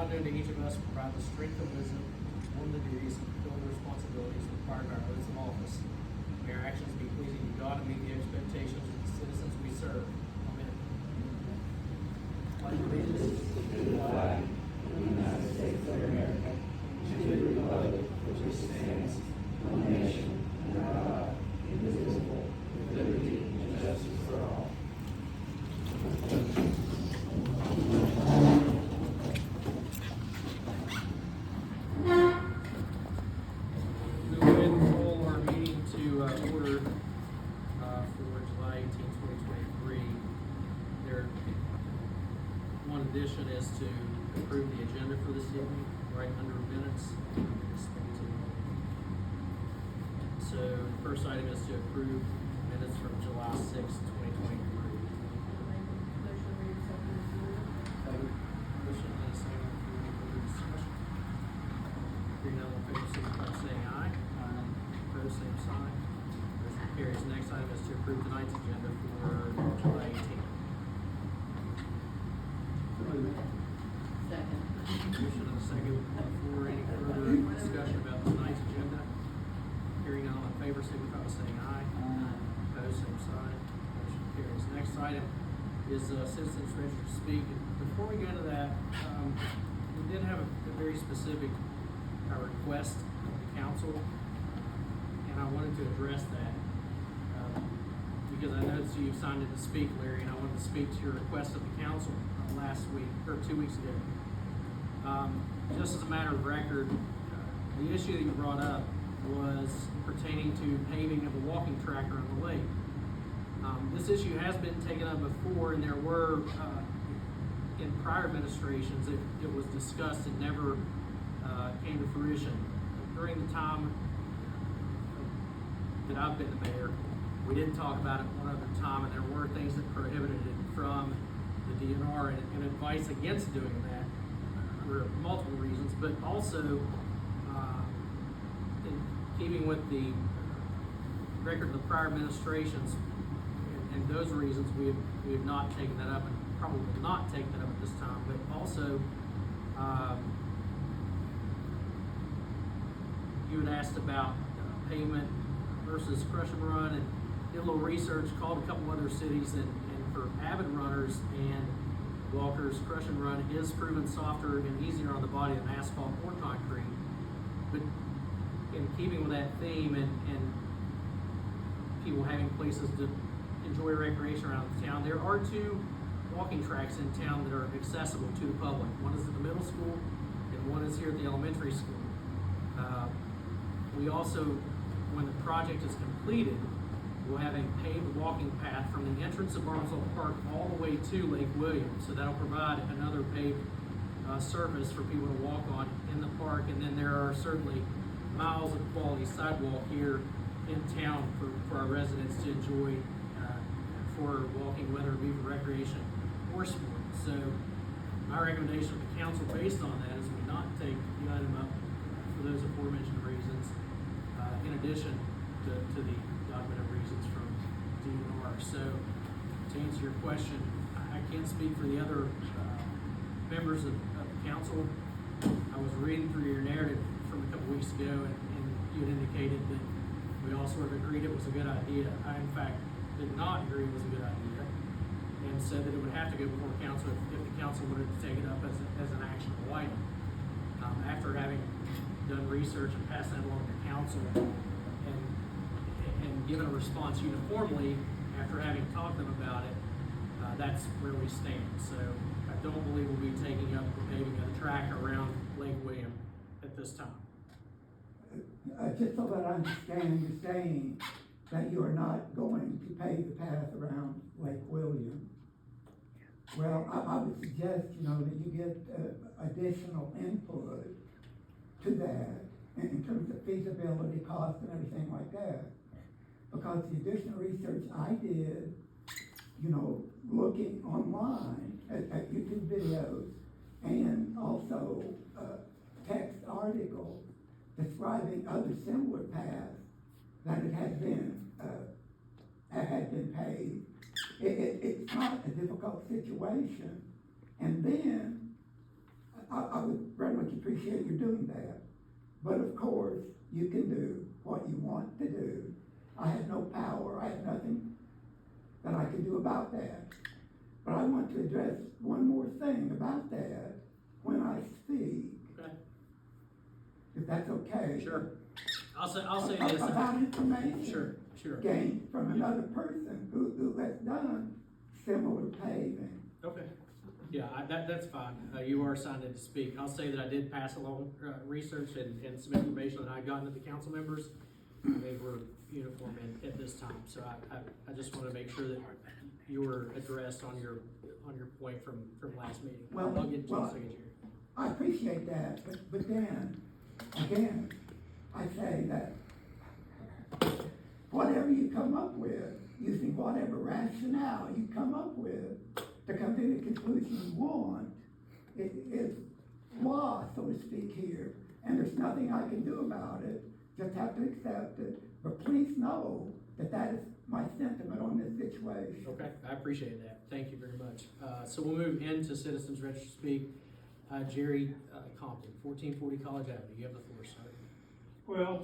unknown to each of us, provide the strength and wisdom to perform the duties and fulfill the responsibilities required by our oaths of office. May our actions be pleasing to God and meet the expectations of the citizens we serve. Amen. Pledge allegiance to the flag of the United States of America, to the republic which stands, one nation, under God, indivisible, with liberty and justice for all. We will then call our meeting to order for July 18, 2023. There, one addition is to approve the agenda for this evening, right under minutes. So the first item is to approve minutes from July 6, 2023. Motion and a second for any further discussion. Hearing none, all in favor, signify by saying aye. Aye. Opposed, same sign. Motion carries. Next item is to approve tonight's agenda for July 18th. Second. Motion and a second for any further discussion about tonight's agenda. Hearing none, all in favor, signify by saying aye. Aye. Opposed, same sign. Motion carries. Next item is citizens registered to speak. Before we go into that, we did have a very specific request of the council, and I wanted to address that because I noticed you signed it to speak, Larry, and I wanted to speak to your request of the council last week or 2 weeks ago. Just as a matter of record, the issue that you brought up was pertaining to paving of a walking track around the lake. This issue has been taken up before, and there were, in prior administrations, it was discussed and never came to fruition. During the time that I've been the mayor, we did talk about it one other time, and there were things that prohibited it from the DNR, and advice against doing that for multiple reasons, but also in keeping with the record of the prior administrations and those reasons, we have not taken that up and probably will not take that up at this time. But also, you had asked about pavement versus crush and run, and did a little research, called a couple other cities, and for avid runners and walkers, crush and run is proven softer and easier on the body than asphalt or concrete. But in keeping with that theme and people having places to enjoy recreation around the town, there are two walking tracks in town that are accessible to the public. One is at the middle school and one is here at the elementary school. We also, when the project is completed, we'll have a paved walking path from the entrance of Barnesville Park all the way to Lake William. So that'll provide another paved surface for people to walk on in the park. And then there are certainly miles of quality sidewalk here in town for our residents to enjoy for walking, whether it be for recreation or sport. So my recommendation to the council based on that is we not take the item up for those aforementioned reasons, in addition to the documented reasons from DNR. So to answer your question, I can't speak for the other members of the council. I was reading through your narrative from a couple weeks ago, and you had indicated that we all sort of agreed it was a good idea. I, in fact, did not agree it was a good idea, and said that it would have to go before council if the council wanted to take it up as an actionable item. After having done research and passed that along to council and given a response uniformly after having talked to them about it, that's where we stand. So I don't believe we'll be taking up the paving of the track around Lake William at this time. Just so that I understand, you're saying that you are not going to pave the path around Lake William. Well, I would suggest, that you get additional input to that in terms of feasibility, cost, and everything like that. Because the additional research I did, looking online at YouTube videos and also text articles describing other similar paths that it had been paved. It's not a difficult situation. And then I would very much appreciate you doing that. But of course, you can do what you want to do. I have no power, I have nothing that I can do about that. But I want to address one more thing about that when I speak, Okay, if that's okay. sure. I'll say this. About information Sure. gained from another person who has done similar paving. Okay. Yeah, that's fine. You are signed in to speak. I'll say that I did pass along, research and some information that I'd gotten to the council members. They were uniform at this time, so I just wanna make sure that you were addressed on your point from last meeting. Well, I'll get to you in a well, second here. I appreciate that, but then, again, I say that whatever you come up with, using whatever rationale you come up with to come to the conclusion you want, it is law, so to speak, here, and there's nothing I can do about it, just have to accept it, but please know that that is my sentiment on this situation. Okay, I appreciate that. Thank you very much. So we'll move into citizens register to speak. Jerry Compton, 1440 College Avenue. You have the floor, sir. Well,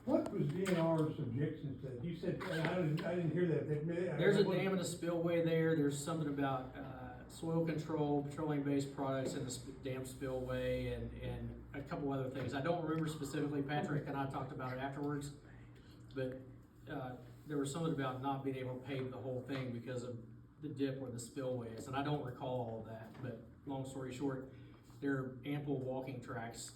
what was DNR's objections that, you said, I didn't hear that. There's a dam and a spillway there. There's something about soil control, petroleum-based products in the dam spillway, and a couple other things. I don't remember specifically. Patrick and I talked about it afterwards, but there was something about not being able to pave the whole thing because of the dip where the spillway is, and I don't recall all of that. But long story short, there are ample walking tracks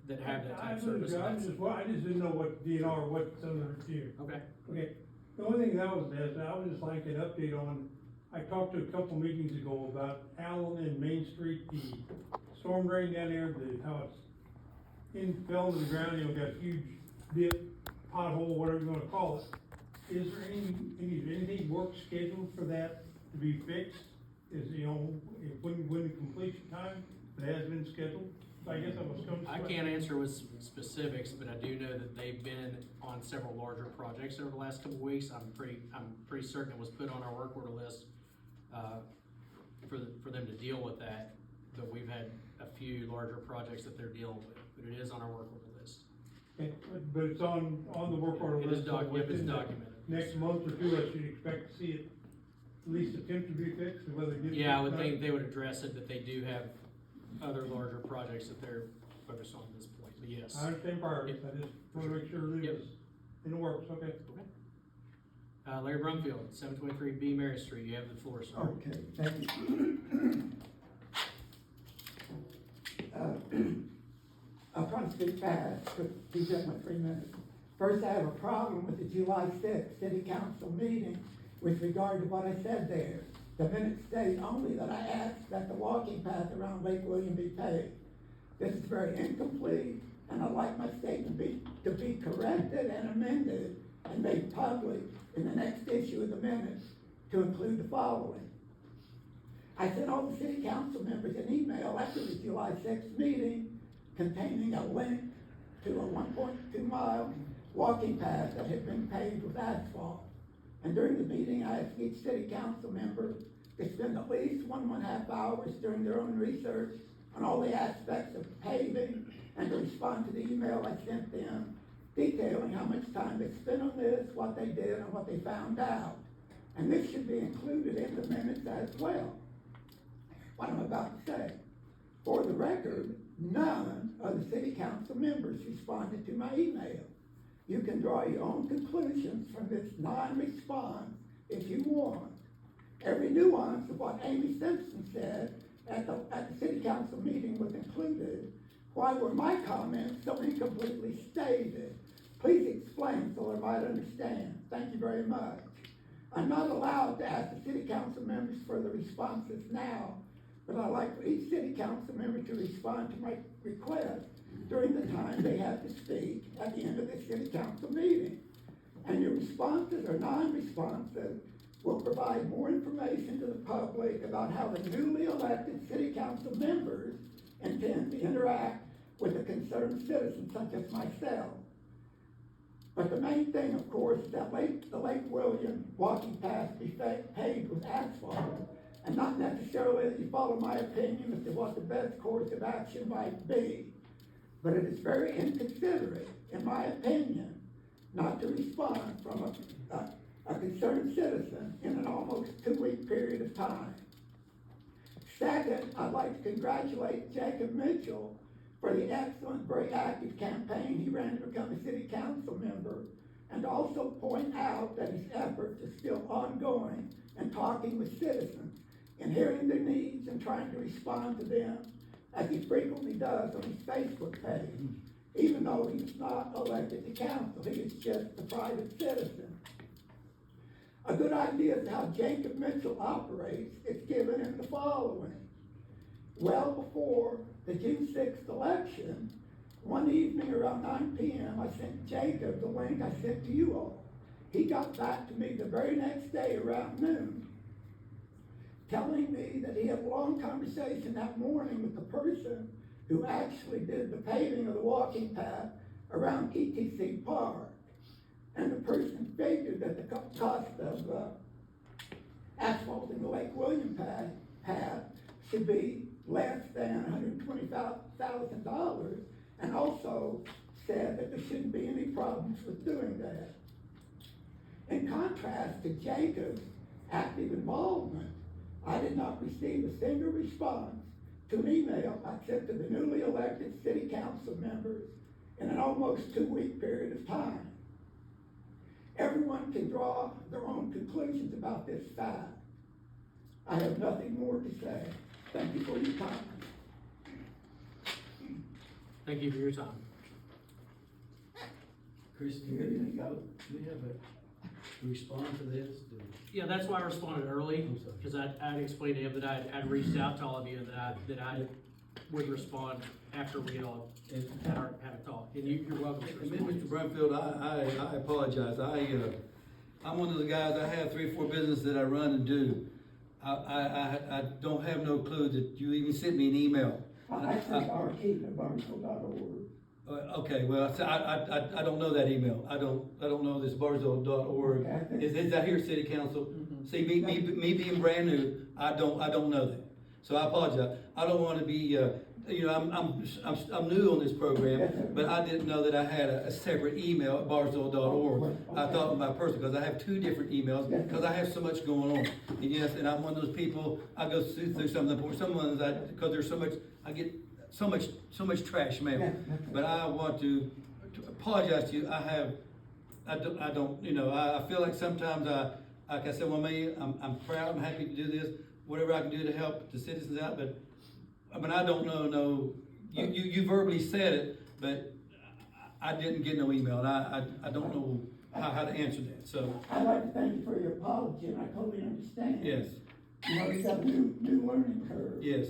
that have that type of service. I just didn't know what DNR, what some of the review. Okay. Okay, the only thing that was this, I would just like an update on, I talked to a couple meetings ago about Allen and Main Street, the storm drain down there, how it's fell into the ground, got a huge dip, pothole, whatever you wanna call it. Is there anything work scheduled for that to be fixed? Is, when the completion time that has been scheduled? I guess I was going to. I can't answer with specifics, but I do know that they've been on several larger projects over the last couple of weeks. I'm pretty certain it was put on our work order list, for them to deal with that. But we've had a few larger projects that they're dealing with, but it is on our work order list. Okay, but it's on the work order It list. is so it's within the documented. Next month or two, I should expect to see it at least attempt to be fixed, and whether it gets. Yeah, I would fixed or think not. they would address it, but they do have other larger projects that they're focused on at this point, but yes. I understand priorities, I just want to make sure that Yep. it's in the works, okay? Larry Brumfield, 723B Mary Street, you have the floor, sir. Okay, thank you. I'll try to speak fast, but be done with 3 minutes. First, I have a problem with the July 6th city council meeting with regard to what I said there. The minutes state only that I asked that the walking path around Lake William be paved. This is very incomplete, and I'd like my statement to be corrected and amended and made public in the next issue of the minutes to include the following. I sent all the city council members an email after the July 6th meeting containing a link to a 1.2 mile walking path that had been paved with asphalt. And during the meeting, I asked each city council member to spend at least 1.5 hours doing their own research on all the aspects of paving and to respond to the email I sent them detailing how much time they spent on this, what they did, and what they found out. And this should be included in the minutes as well. What I'm about to say. For the record, none of the city council members responded to my email. You can draw your own conclusions from this non-response if you want. Every nuance of what Amy Simpson said at the city council meeting was included. Why were my comments so incompletely stated? Please explain so I might understand. Thank you very much. I'm not allowed to ask the city council members for the responses now, but I'd like for each city council member to respond to my request during the time they have to speak at the end of the city council meeting. And your responses or non-responses will provide more information to the public about how the newly elected city council members intend to interact with the concerned citizens such as myself. But the main thing, of course, is that the Lake William walking path be paved with asphalt, and not necessarily that you follow my opinion as to what the best course of action might be, but it is very inconsiderate, in my opinion, not to respond from a concerned citizen in an almost 2-week period of time. Second, I'd like to congratulate Jacob Mitchell for the excellent, very active campaign he ran to become a city council member, and also point out that his efforts are still ongoing in talking with citizens and hearing their needs and trying to respond to them, as he frequently does on his Facebook page, even though he's not elected to council, he is just a private citizen. A good idea of how Jacob Mitchell operates is given in the following. Well before the June 6th election, one evening around 9 p.m., I sent Jacob the link I sent to you all. He got back to me the very next day around noon, telling me that he had a long conversation that morning with the person who actually did the paving of the walking path around ETC Park. And the person figured that the cost of asphalting the Lake William path should be less than $120,000, and also said that there shouldn't be any problems with doing that. In contrast to Jacob's active involvement, I did not receive a single response to an email I sent to the newly elected city council members in an almost 2-week period of time. Everyone can draw their own conclusions about this fact. I have nothing more to say. Thank you for your time. Thank you for your time. Chris, do we have a response to this? Yeah, that's why I responded early, I'm sorry. because I'd explained to him that I'd reached out to all of you, and that I would respond after we all had a talk, and you're welcome to And respond. Mr. Brumfield, I apologize. I'm one of the guys, I have 3 or 4 businesses that I run and do. I don't have no clue that you even sent me an email. I sent RT@barnesville.org. Okay, well, I don't know that email. I don't know this Barnesville.org. Okay. Is that here, city council? See, me being brand new, I don't know that. So I apologize. I don't wanna be, I'm new on this program, but I didn't know that I had a separate email at Barnesville.org. I thought of my personal, because I have 2 different emails, because I have so much going on. And yes, and I'm one of those people, I go through some of them, some ones because there's so much, I get so much trash mail. But I want to apologize to you. I feel like sometimes like I said, well, I'm proud, I'm happy to do this, whatever I can do to help the citizens out, but I mean, I don't know, you verbally said it, but I didn't get no email, and I don't know how to answer that, so. I'd like to thank you for your apology, and I totally understand. Yes, You know, it's a new learning curve. yes.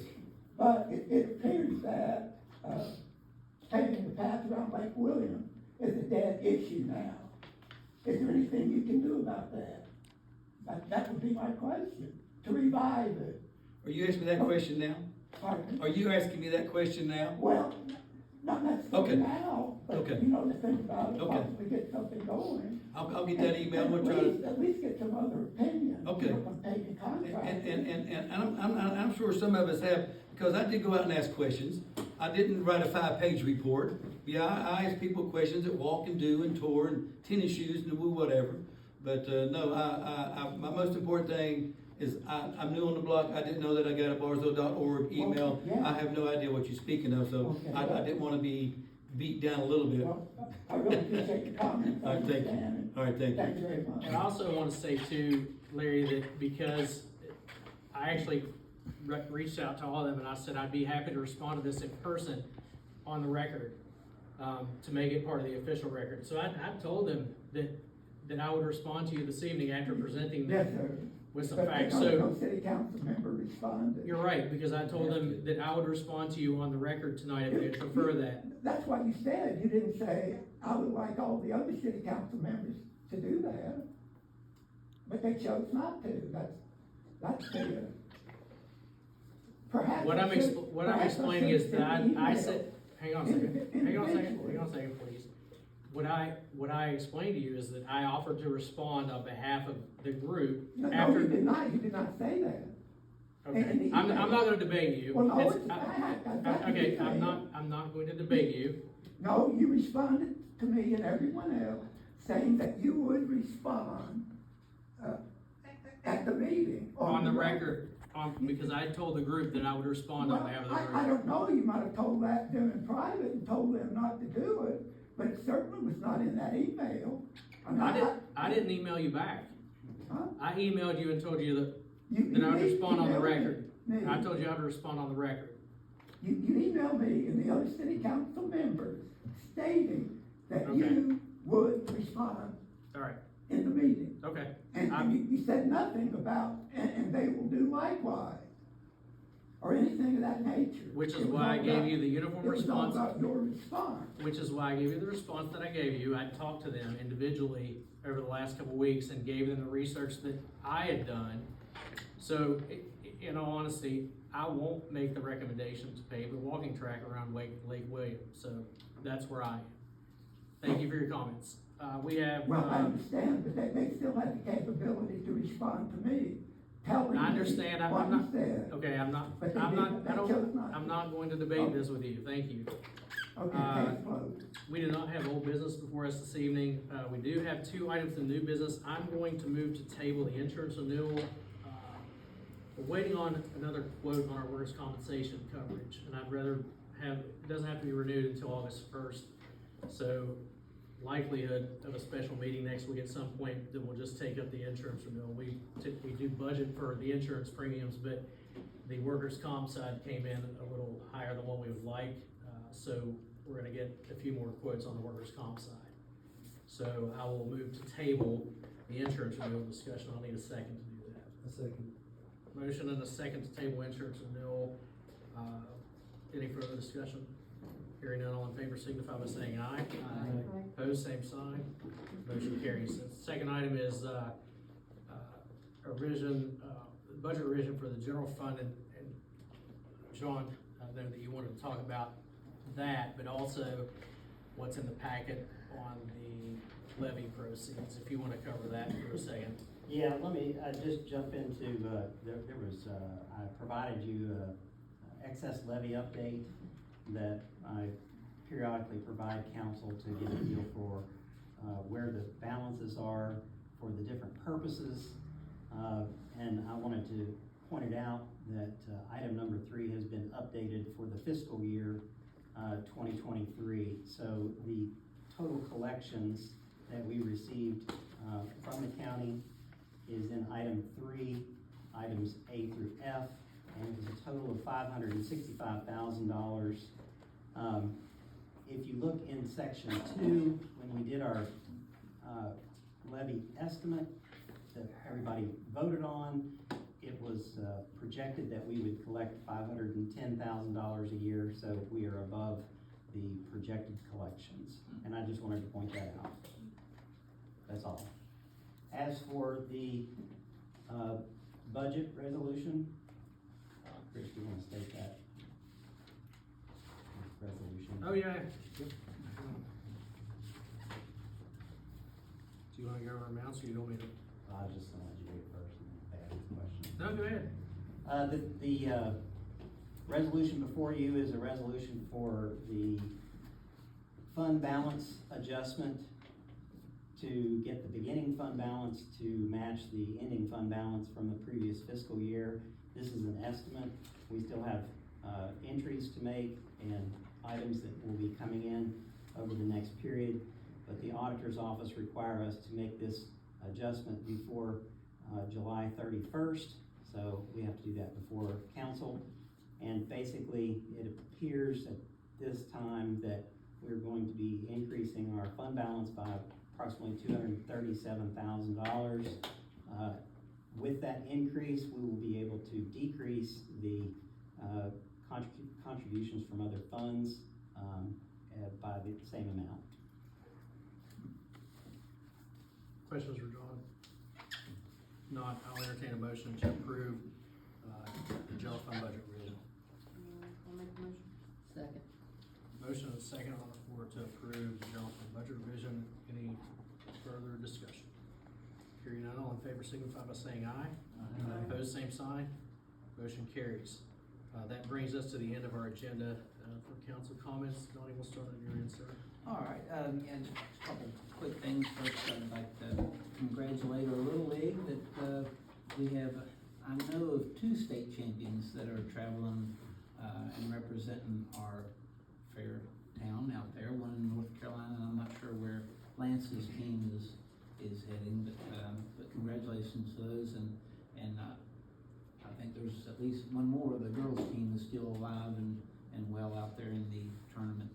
But it appears that, paving the path around Lake William is a dead issue now. Is there anything you can do about that? That would be my question, to revive it. Are you asking me that question now? Pardon? Are you asking me that question now? Well, not necessarily Okay. now, but, Okay. you know, to think about it, Okay. possibly get something going. I'll get that email, I'm And gonna try to. At least get some other opinion. Okay. From paving contractors. And I'm sure some of us have, because I did go out and ask questions. I didn't write a 5-page report. Yeah, I asked people questions that walk and do and tour and tennis shoes and whatever. But, no, my most important thing is I'm new on the block. I didn't know that I got a Barnesville.org email. Yeah. I have no idea what you're speaking of, so Okay. I didn't wanna be beat down a little bit. Well, I really appreciate your comments. All right, thank you. Understand it. All right, thank you. Thank you very much. And I also want to say too, Larry, that because I actually reached out to all of them and I said I'd be happy to respond to this in person on the record, to make it part of the official record. So I told them that I would respond to you this evening after presenting Yes, sir. with some But facts. no So city council member responded. you're right, because I told them that I would respond to you on the record tonight if they'd prefer that. That's what you said. You didn't say, I would like all the other city council members to do that. But they chose not to. That's the, perhaps. What I'm I should- what I'm perhaps I explaining should is send that an I email. said, hang on a second, please. What I explained to you is that I offered to respond on behalf of the group No, after. you did not say that. Okay, I'm not gonna debate you. Well, no, It's- it's fact. I've got to Okay, be I'm fair. not going to debate you. No, you responded to me and everyone else, saying that you would respond, at the meeting. On the record, because I told the group that I would respond on Well, behalf of the I group. don't know, you might have told that them in private and told them not to do it, but it certainly was not in that email. And I didn't email you back. Huh? I emailed you and told you that You I would respond on the emailed record. me. I told you I would respond on the record. You emailed me and the other city council members stating that Okay. you would respond All right, in the meeting. okay. And you said nothing about, and they will do likewise, or anything of that nature. Which is It was why I all gave about- you the uniform It was all response. about your response. Which is why I gave you the response that I gave you. I talked to them individually over the last couple of weeks and gave them the research that I had done. So, in all honesty, I won't make the recommendation to pave the walking track around Lake William, so that's where I am. Thank you for your comments. We have, Well, I understand, but they still have the capability to respond to me, telling me I understand, I'm what not, you said. okay, I'm not, But they I'm not, didn't. I They chose not to. I'm not going to debate this with you, thank you. Okay, case closed. We do not have old business before us this evening. We do have 2 items in new business. I'm going to move to table the insurance renewal. We're waiting on another quote on our workers' compensation coverage, and I'd rather have, it doesn't have to be renewed until August 1st. So likelihood of a special meeting next week at some point, then we'll just take up the insurance renewal. We typically do budget for the insurance premiums, but the workers' comp side came in a little higher than what we would like. So we're gonna get a few more quotes on the workers' comp side. So I will move to table the insurance renewal discussion. I'll need a second to do that. A second. Motion and a second to table insurance renewal. Any further discussion? Hearing none, all in favor signify by saying aye. Aye. Opposed, same sign. Motion carries. The second item is, a revision, budget revision for the general fund, and John, I know that you wanted to talk about that, but also what's in the packet on the levy proceeds, if you wanna cover that for a second. Yeah, let me, just jump into, there was, I provided you a excess levy update that I periodically provide council to get a feel for, where the balances are for the different purposes. And I wanted to point it out that, item number 3 has been updated for the fiscal year, 2023. So the total collections that we received, from the county is in item 3, items A through F, and it was a total of $565,000. If you look in section 2, when we did our levy estimate that everybody voted on, it was projected that we would collect $510,000 a year, so we are above the projected collections. And I just wanted to point that out. That's all. As for the budget resolution, Chris, do you want to state that? Resolution. Oh, yeah. Yep. Do you wanna go over amounts, or you don't need it? I was just gonna let you read it first and then ask the question. No, go ahead. The resolution before you is a resolution for the fund balance adjustment to get the beginning fund balance to match the ending fund balance from the previous fiscal year. This is an estimate. We still have, entries to make and items that will be coming in over the next period, but the auditor's office require us to make this adjustment before, July 31st. So we have to do that before council. And basically, it appears at this time that we're going to be increasing our fund balance by approximately $237,000. With that increase, we will be able to decrease the contributions from other funds by the same amount. Questions for John? Not, I'll entertain a motion to approve, the general fund budget revision. I'll make a motion. Second. Motion and a second on the floor to approve the general fund budget revision. Any further discussion? Hearing none, all in favor signify by saying aye. Aye. Opposed, same sign. Motion carries. That brings us to the end of our agenda, for council comments. Donnie, we'll start on your end, sir. All right, yeah, just a couple quick things. First, I'd like to congratulate our Little League that, we have, I know of 2 state champions that are traveling, and representing our fair town out there, one in North Carolina, and I'm not sure where Lance's team is heading, but congratulations to those, and, I think there's at least one more of the girls' team is still alive and well out there in the tournament.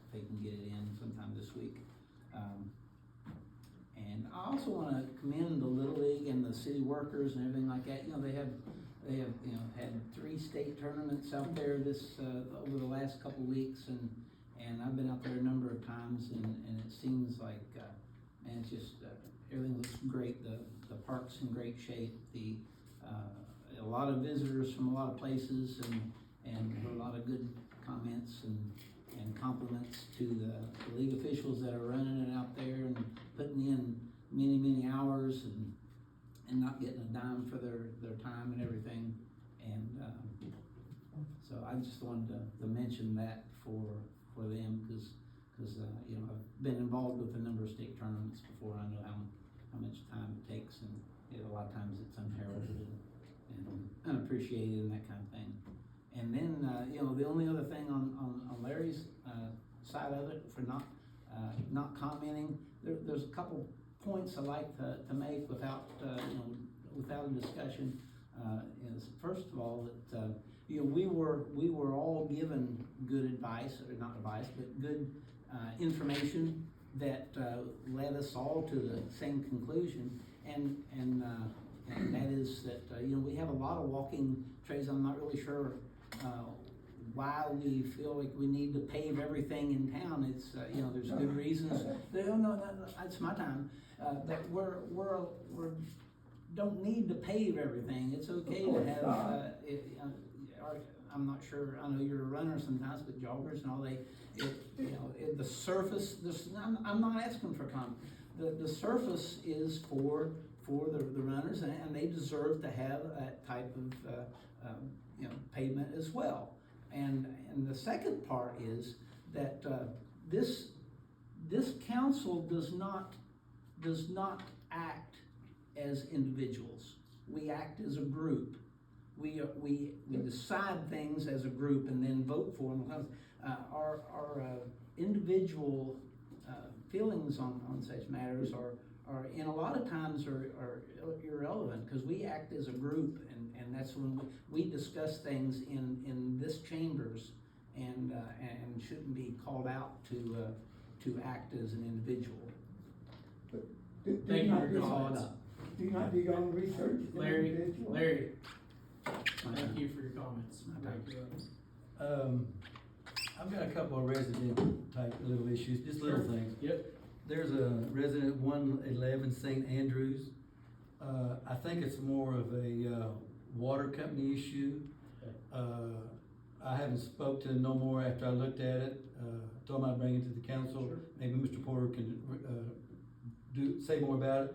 If they can get it in sometime this week. And I also wanna commend the Little League and the city workers and everything like that. You know, they have, you know, had 3 state tournaments out there this, over the last couple weeks, and I've been out there a number of times, and it seems like, man, it's just, everything looks great. The park's in great shape. A lot of visitors from a lot of places, and a lot of good comments and compliments to the league officials that are running it out there and putting in many hours and not getting a dime for their time and everything. And, so I just wanted to mention that for them, cause, you know, I've been involved with a number of state tournaments before. I know how much time it takes, and a lot of times it's unheralded and unappreciated and that kind of thing. And then, you know, the only other thing on Larry's, side of it for not commenting, there's a couple points I'd like to make without, you know, without a discussion. Is first of all, that, you know, we were all given good advice, or not advice, but good, information that, led us all to the same conclusion. And that is that, you know, we have a lot of walking trails. I'm not really sure, why we feel like we need to pave everything in town. It's, you know, there's good reasons. No, that's my time. That we're don't need to pave everything. It's okay to have, I'm not sure, I know you're a runner sometimes, but joggers and all, the surface, I'm not asking for comment. The surface is for the runners, and they deserve to have that type of, you know, pavement as well. And the second part is that, this council does not act as individuals. We act as a group. We decide things as a group and then vote for them. Our individual feelings on such matters are in a lot of times are irrelevant, because we act as a group, and that's when we discuss things in this chambers, and shouldn't be called out to act as an individual. Thank you for your comments. Do not do your own research as an individual. Larry, thank you for your comments. I've got a couple of resident type little issues, just little Sure. things. Yep. There's a resident 111 St. Andrews. I think it's more of a, water company issue. I haven't spoke to them no more after I looked at it. Told them I'd bring it to the council. Sure. Maybe Mr. Porter can, say more about it.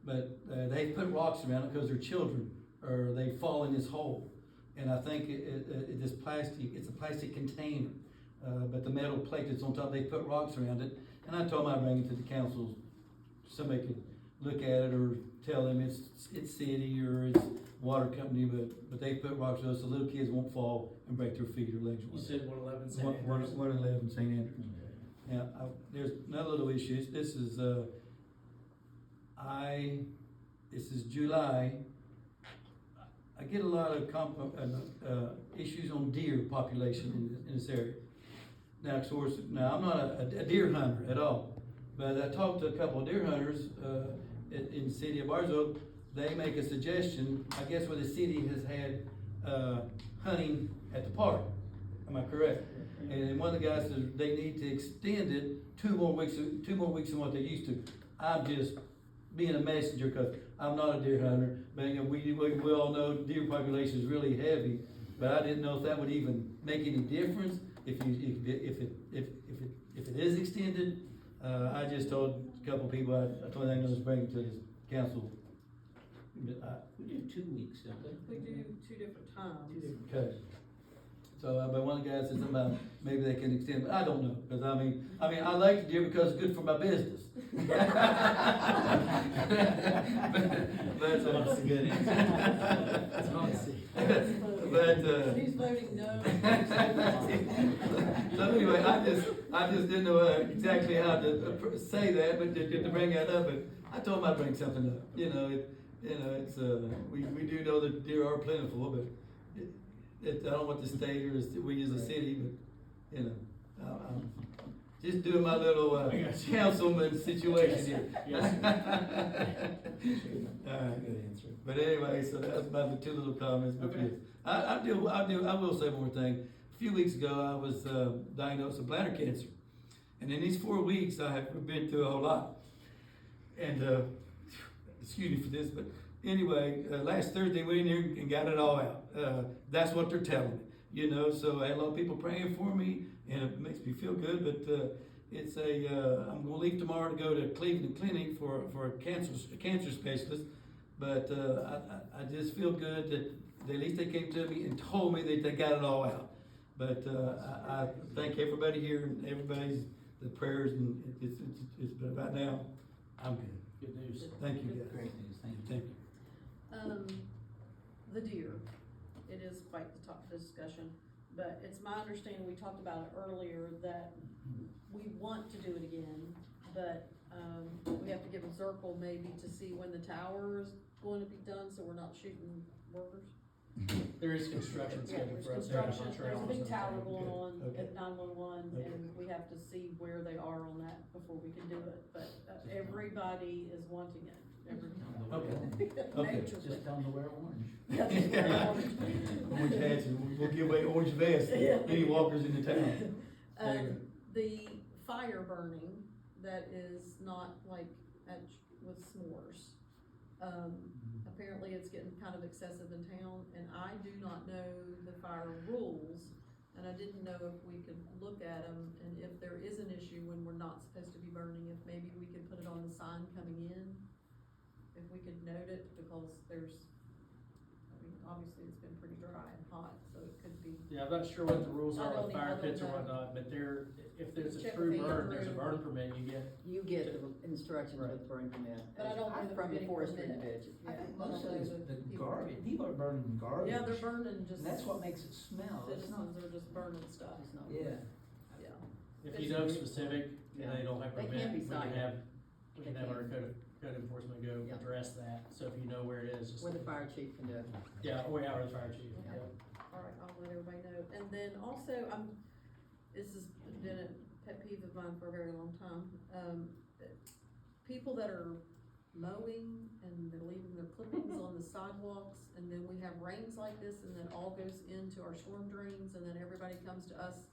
But, they put rocks around it because their children, or they fall in this hole. And I think it's a plastic container. But the metal plate that's on top, they put rocks around it. And I told them I'd bring it to the council. Somebody could look at it or tell them it's city or it's water company, but they put rocks on it so little kids won't fall and break their feet or legs. You said 111 St. Andrews. 111 St. Andrews. Now, there's another little issue. This is, this is July. I get a lot of issues on deer population in this area. Now, of course, I'm not a deer hunter at all, but I talked to a couple of deer hunters in the city of Barnesville. They make a suggestion, I guess, where the city has had hunting at the park. Am I correct? And one of the guys said they need to extend it 2 more weeks than what they used to. I'm just being a messenger because I'm not a deer hunter, but you know, we all know deer population is really heavy. But I didn't know if that would even make any difference if it is extended. I just told a couple people I told them I was bringing to this council. do 2 weeks, don't they? We do 2 different times. Okay. So, but one of the guys said something about maybe they can extend, but I don't know, because I mean, I like the deer because it's good for my business. But, That's a good answer. That's what I see. But, He's voting no. so anyway, I just didn't know exactly how to say that, but to bring that up, but I told him I'd bring something up, it's, we do know that deer are plentiful, but I don't know what the state or we as a city, but, I'm just doing my little, councilman situation here. Yes. Alright. Good answer. But anyway, so that's about the 2 little comments, but Okay. I will say one more thing. A few weeks ago, I was, diagnosed with bladder cancer. And in these 4 weeks, I have been through a whole lot. And, excuse me for this, but anyway, last Thursday, we went in here and got it all out. That's what they're telling me, so I had a lot of people praying for me, and it makes me feel good, but, it's I'm gonna leave tomorrow to go to Cleveland Clinic for a cancer specialist. But, I just feel good that at least they came to me and told me that they got it all out. But, I thank everybody here and everybody's, the prayers, and but right now, I'm good. Good news. Thank you, guys. Great news, thank you. Thank you. The deer, it is quite the top discussion, but it's my understanding, we talked about it earlier, that we want to do it again, but, we have to give a circle maybe to see when the tower is going to be done, so we're not shooting workers. There is construction Yeah, scheduled there's for us there. construction, there's a big tower going on Okay. at 911, Okay. and we have to see where they are on that before we can do it, but, everybody is wanting it, everybody. Okay. Majorly. Just tell them to wear orange. Orange hats, and we'll give away orange vests, Yeah. any walkers in the town. There you The fire burning, that is not like with s'mores. Apparently it's getting kind of excessive in town, and I do not know the fire rules, and I didn't know if we could look at them, and if there is an issue when we're not supposed to be burning, if maybe we could put it on the sign coming in, if we could note it, because obviously it's been pretty dry and hot, so it could be. Yeah, I'm not sure what the rules I are don't with fire even pits or know. whatnot, but if there's a Check true with burn, Andrew. there's a burn permit, You get the instructions with burn permit. But I don't know the From the permitting forestry permit. division. I Yeah, think I don't most of know it's the the people. garbage, people are burning garbage. Yeah, they're burning just. And that's what makes it smell, it's not, Citizens are just burning stuff. It's not- yeah. Yeah. If you know specific, and they don't have They permit, can be we can cited. have, we can They have can. our code enforcement go Yeah. address that, so if you know where it is, just. Where the fire chief can do it. Yeah, or the fire chief, Okay. yeah. All right, I'll let everybody know. And then also, this has been a pet peeve of mine for a very long time. People that are mowing and they're leaving their clippings on the sidewalks, and then we have rains like this, and then all goes into our storm drains, and then everybody comes to us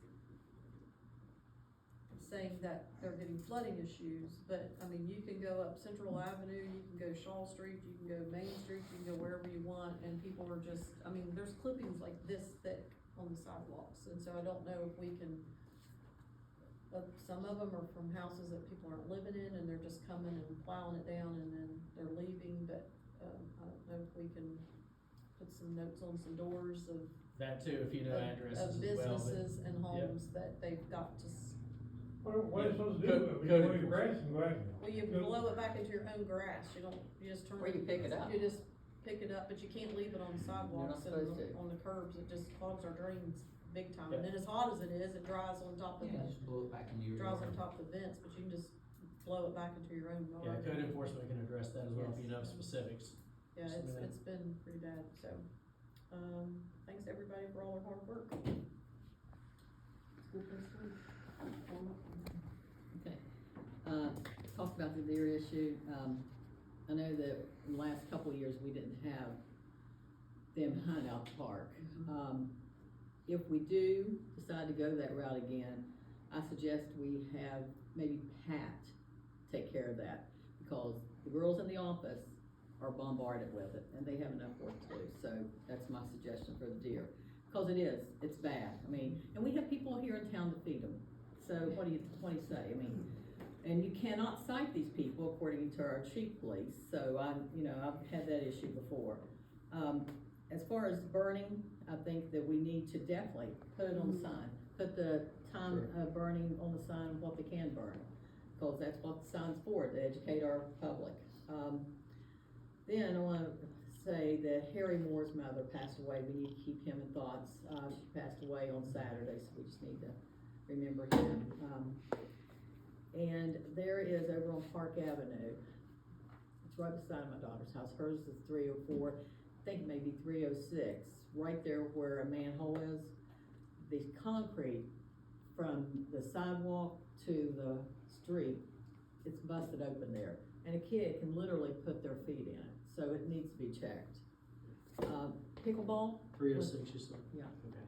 saying that they're getting flooding issues, but, I mean, you can go up Central Avenue, you can go Shaw Street, you can go Main Street, you can go wherever you want, and people are just, I mean, there's clippings like this thick on the sidewalks, and so I don't know if we can, some of them are from houses that people aren't living in, and they're just coming and plowing it down, and then they're leaving, but, I don't know if we can put some notes on some doors of That too, if you know addresses of as well. but- businesses and homes that they've got to What are you supposed to do? Go- You go mow to- your grass and go out. well, you blow it back into your own grass, you just turn. Or you pick it up. You just pick it up, but you can't leave it on the sidewalks and supposed to. on the curbs, it just clogs our drains big time, and then as hot as it is, it dries on top of Yeah, the, just blow it back into your dries on yard. top of the vents, but you can just blow it back into your own Yeah, yard. code enforcement can address that as well, if you know Yes. specifics. Yeah, some of that. it's been pretty bad, so, thanks everybody for all their hard work. School place to live. Okay, talked about the deer issue, I know that in the last couple of years, we didn't have them hunt out the park. If we do decide to go that route again, I suggest we have maybe Pat take care of that, because the girls in the office are bombarded with it, and they have enough work to do, so that's my suggestion for the deer. Cause it's bad, I mean, and we have people here in town to feed them, so what do you say, I mean, and you cannot cite these people according to our chief police, so I've had that issue before. As far as burning, I think that we need to definitely put it on the sign, put the time of burning on the sign, what they can burn. Cause that's what the sign's for, to educate our public. Then I wanna say that Harry Moore's mother passed away, we need to keep him in thoughts. She passed away on Saturday, so we just need to remember him. And there is over on Park Avenue, it's right beside my daughter's house, hers is 304, I think maybe 306, right there where a manhole is. The concrete from the sidewalk to the street, it's busted open there. And a kid can literally put their feet in it, so it needs to be checked. Pickleball, 306, you said? Yeah. Okay.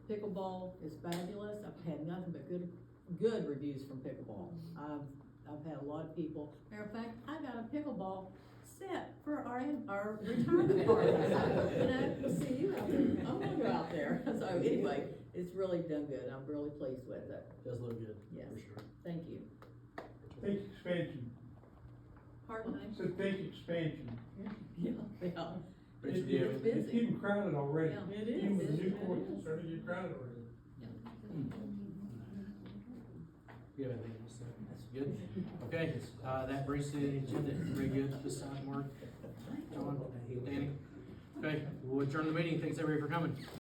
pickleball is fabulous, I've had nothing but good reviews from pickleball. I've had a lot of people, matter of fact, I got a pickleball set for our retirement party. We'll see you out there, I wanna go out there, so anyway, it's really done good, I'm really pleased with it, Does look good, Yes. for sure. thank you. Think expansion, Pardon? it's a think expansion. Yeah. Richard, It- do you it- have busy. It's getting crowded already. Yeah, it Even with is. the new It court, is. it's starting to get crowded already. You have anything else to say? That's good. Okay, that brings to the agenda, very good this time, Mark, John, Danny. Okay, we'll adjourn the meeting, thanks everybody for coming.